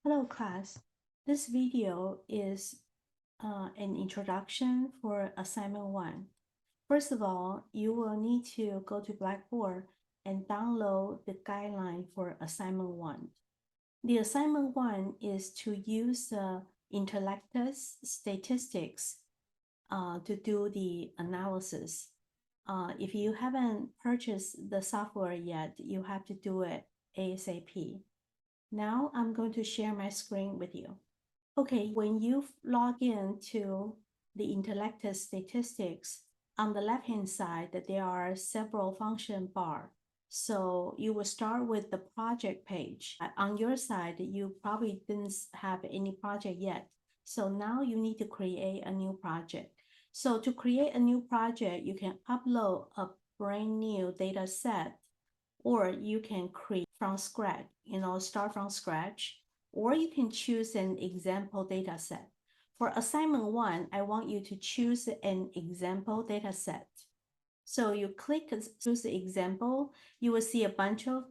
Hello class. This video is an introduction for assignment 1. First of all, you will need to go to Blackboard and download the guideline for assignment 1. The assignment 1 is to use the intellectus statistics to do the analysis. If you haven't purchased the software yet, you have to do it ASAP. Now I'm going to share my screen with you. Okay, when you log in to the intellectus statistics, on the left-hand side, there are several function bar. So you will start with the project page. On your side, you probably didn't have any project yet. So now you need to create a new project. So to create a new project, you can upload a brand new data set, or you can create from scratch, start from scratch, or you can choose an example data set. For assignment 1, I want you to choose an example data set. So you click choose the example, you will see a bunch of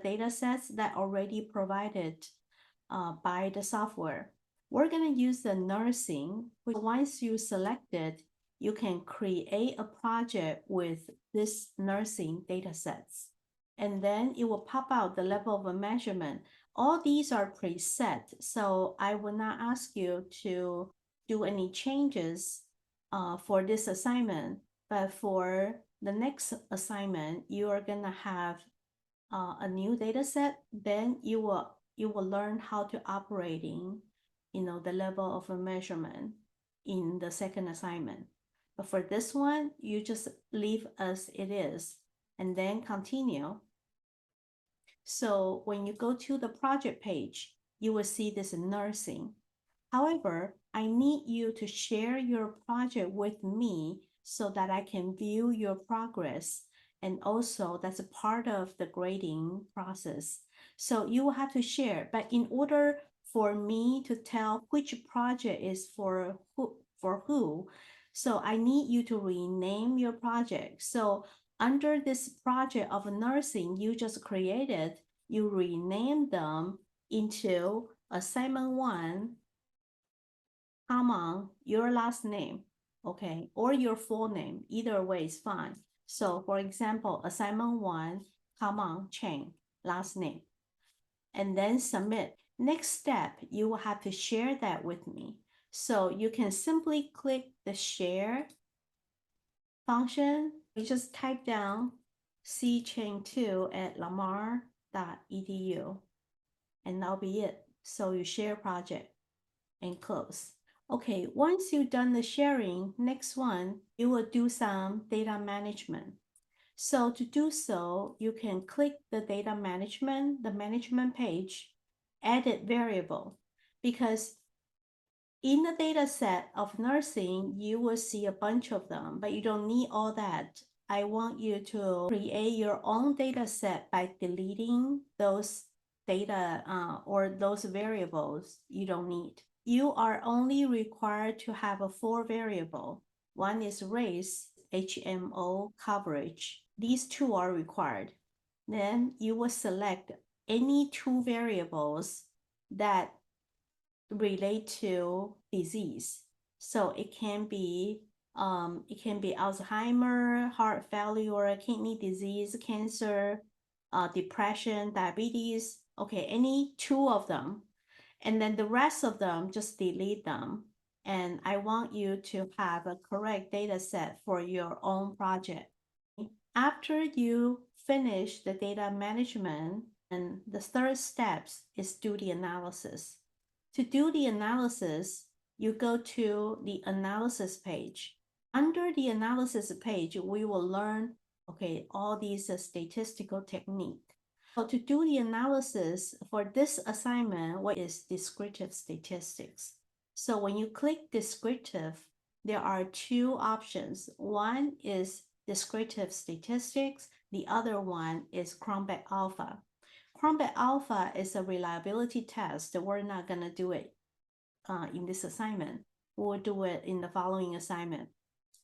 data sets that already provided by the software. We're going to use the nursing. Once you select it, you can create a project with this nursing data sets. And then it will pop out the level of measurement. All these are preset, so I will not ask you to do any changes for this assignment. But for the next assignment, you are going to have a new data set. Then you will learn how to operating, the level of measurement in the second assignment. But for this one, you just leave as it is and then continue. So when you go to the project page, you will see this nursing. However, I need you to share your project with me so that I can view your progress. And also that's a part of the grading process. So you will have to share, but in order for me to tell which project is for who, so I need you to rename your project. So under this project of nursing you just created, you rename them into assignment 1, your last name, okay, or your full name. Either way is fine. So for example, assignment 1, Chang, last name, and then submit. Next step, you will have to share that with me. So you can simply click the share function. You just type down cchain2@lamar.edu, and that'll be it. So you share project and close. Okay, once you've done the sharing, next one, you will do some data management. So to do so, you can click the data management, the management page, edit variable, because in the data set of nursing, you will see a bunch of them, but you don't need all that. I want you to create your own data set by deleting those data or those variables you don't need. You are only required to have a 4 variable. One is race, HMO coverage. These 2 are required. Then you will select any 2 variables that relate to disease. So it can be Alzheimer, heart failure, kidney disease, cancer, depression, diabetes. Okay, any 2 of them. And then the rest of them, just delete them. And I want you to have a correct data set for your own project. After you finish the data management, and the third step is do the analysis. To do the analysis, you go to the analysis page. Under the analysis page, we will learn, okay, all these statistical technique. So to do the analysis for this assignment, what is descriptive statistics? So when you click descriptive, there are 2 options. One is descriptive statistics. The other one is Cronbach Alpha. Cronbach Alpha is a reliability test. We're not going to do it in this assignment. We'll do it in the following assignment.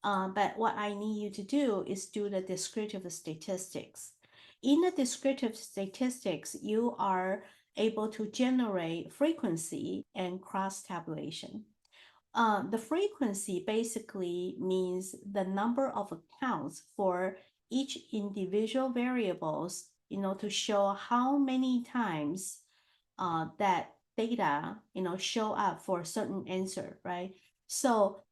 But what I need you to do is do the descriptive statistics. In the descriptive statistics, you are able to generate frequency and cross tabulation. The frequency basically means the number of accounts for each individual variables, to show how many times that data, show up for a certain answer, right? So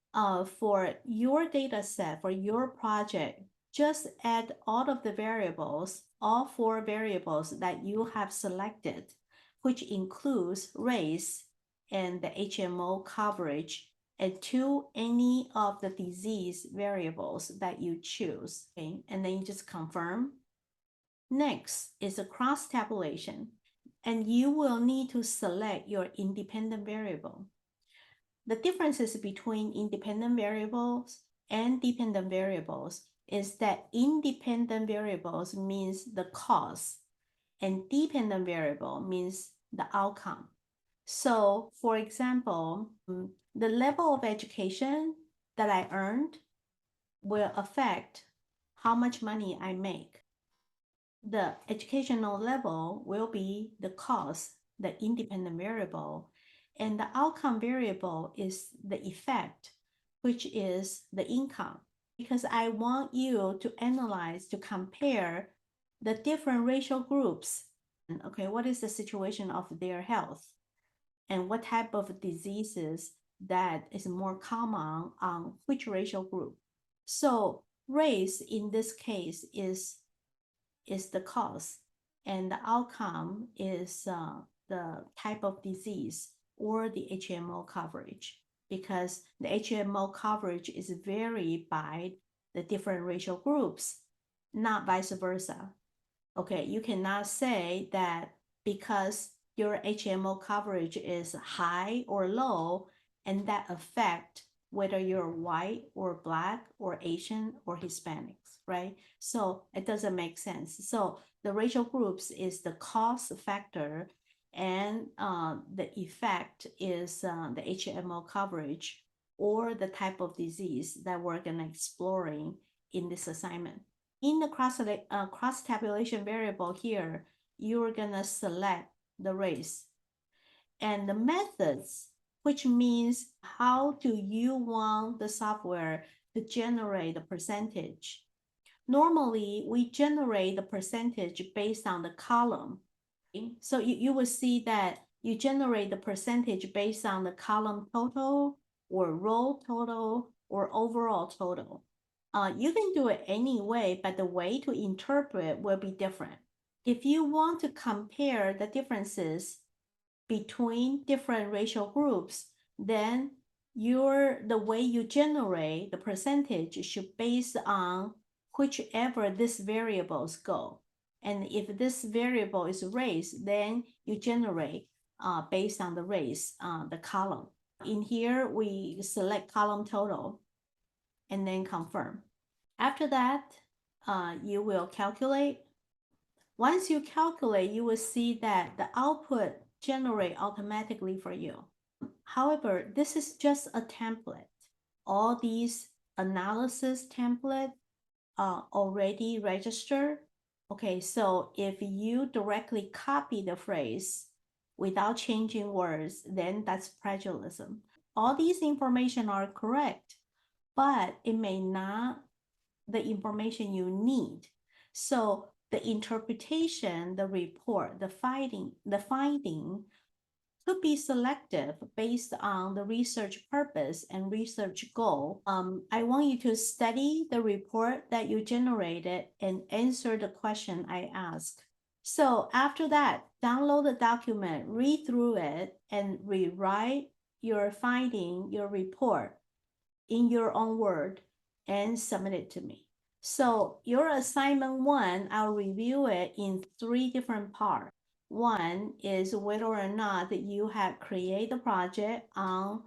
for your data set, for your project, just add all of the variables, all 4 variables that you have selected, which includes race and the HMO coverage, and to any of the disease variables that you choose, okay? And then you just confirm. Next is a cross tabulation, and you will need to select your independent variable. The differences between independent variables and dependent variables is that independent variables means the cause, and dependent variable means the outcome. So, for example, the level of education that I earned will affect how much money I make. The educational level will be the cause, the independent variable, and the outcome variable is the effect, which is the income. Because I want you to analyze, to compare the different racial groups. Okay, what is the situation of their health? And what type of diseases that is more common on which racial group? So race in this case is the cause, and the outcome is the type of disease or the HMO coverage, because the HMO coverage is varied by the different racial groups, not vice versa. Okay, you cannot say that because your HMO coverage is high or low, and that affect whether you're white or black or Asian or Hispanics, right? So it doesn't make sense. So the racial groups is the cost factor, and the effect is the HMO coverage or the type of disease that we're gonna exploring in this assignment. In the cross tabulation variable here, you're gonna select the race and the methods, which means how do you want the software to generate the percentage. Normally, we generate the percentage based on the column. So you will see that you generate the percentage based on the column total or row total or overall total. You can do it any way, but the way to interpret will be different. If you want to compare the differences between different racial groups, then the way you generate the percentage should based on whichever these variables go. And if this variable is race, then you generate based on the race, the column. In here, we select column total and then confirm. After that, you will calculate. Once you calculate, you will see that the output generate automatically for you. However, this is just a template. All these analysis template are already registered. Okay, so if you directly copy the phrase without changing words, then that's plagiarism. All these information are correct, but it may not the information you need. So the interpretation, the report, the finding could be selective based on the research purpose and research goal. I want you to study the report that you generated and answer the question I asked. So after that, download the document, read through it, and rewrite your finding, your report in your own word and submit it to me. So your assignment 1, I'll review it in 3 different parts. One is whether or not that you have created the project on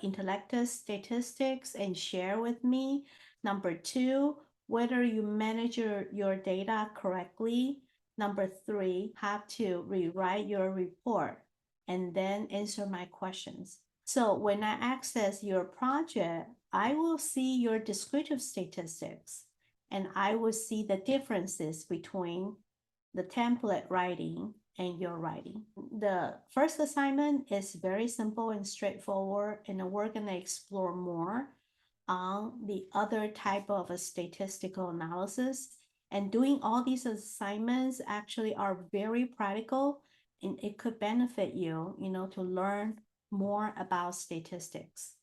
intellectual statistics and share with me. Number 2, whether you manage your data correctly. Number 3, have to rewrite your report and then answer my questions. So when I access your project, I will see your descriptive statistics, and I will see the differences between the template writing and your writing. the first assignment is very simple and straightforward, and we're going to explore more on the other type of a statistical analysis. And doing all these assignments actually are very practical, and it could benefit you, to learn more about statistics.